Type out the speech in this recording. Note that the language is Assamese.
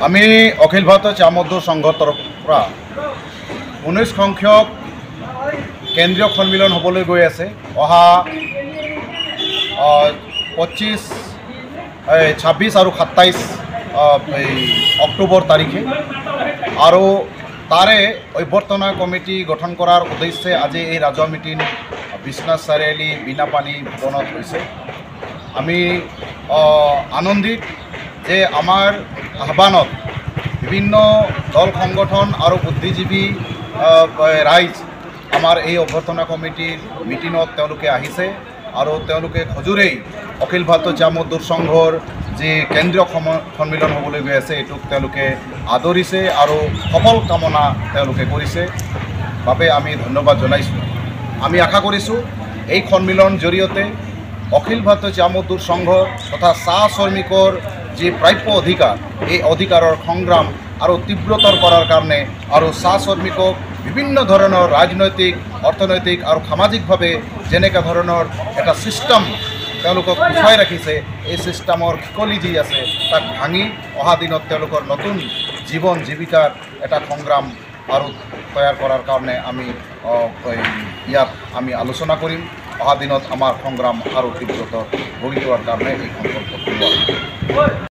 আমি অখিল ভাৰতীয় চা মজদুৰ সংঘৰ তৰফৰ 19 সংখ্যক কেন্দ্ৰীয় সন্মিলন হ'বলৈ গৈ আছে। অহা 26 আৰু 27 অক্টোবৰ তাৰিখে আৰু তাৰে অভ্যৰ্থনা কমিটি গঠন কৰাৰ উদ্দেশ্যে আজি এই ৰাজহুৱা মিটিং বিশ্বনাথ চাৰিআলি বীণাপানী ভৱনত হৈছে। আমি আনন্দিত যে আমাৰ আহ্বানত বিভিন্ন দল সংগঠন আৰু বুদ্ধিজীৱী ৰাইজ আমাৰ এই অভ্যৰ্থনা কমিটিৰ মিটিঙত তেওঁলোকে আহিছে আৰু তেওঁলোকে খজুৰেই অখিল ভাৰতীয় চা মজদুৰ সংঘৰ যি কেন্দ্ৰীয় সন্মিলন হ'বলৈ গৈ আছে এইটোক তেওঁলোকে আদৰিছে আৰু সফল কামনা তেওঁলোকে কৰিছে বাবে আমি ধন্যবাদ জনাইছোঁ। আমি আশা কৰিছোঁ এই সন্মিলনৰ জৰিয়তে অখিল ভাৰতীয় চা মজদুৰ সংঘ তথা চাহ শ্ৰমিকৰ যি প্ৰাপ্য অধিকাৰ এই অধিকাৰৰ সংগ্ৰাম আৰু তীব্ৰতৰ কৰাৰ কাৰণে আৰু চাহ শ্ৰমিকক বিভিন্ন ধৰণৰ ৰাজনৈতিক অৰ্থনৈতিক আৰু সামাজিকভাৱে যেনেকুৱা ধৰণৰ এটা ছিষ্টেম তেওঁলোকক উঠাই ৰাখিছে এই ছিষ্টেমৰ শিকলি যি আছে তাক ভাঙি অহা দিনত তেওঁলোকৰ নতুন জীৱন জীৱিকাৰ এটা সংগ্ৰাম আৰু তৈয়াৰ কৰাৰ কাৰণে আমি ইয়াত আমি আলোচনা কৰিম। অহা দিনত আমাৰ সংগ্ৰাম আৰু তীব্ৰতৰ ভুগি যোৱাৰ কাৰণে এই সংকল্প লোৱা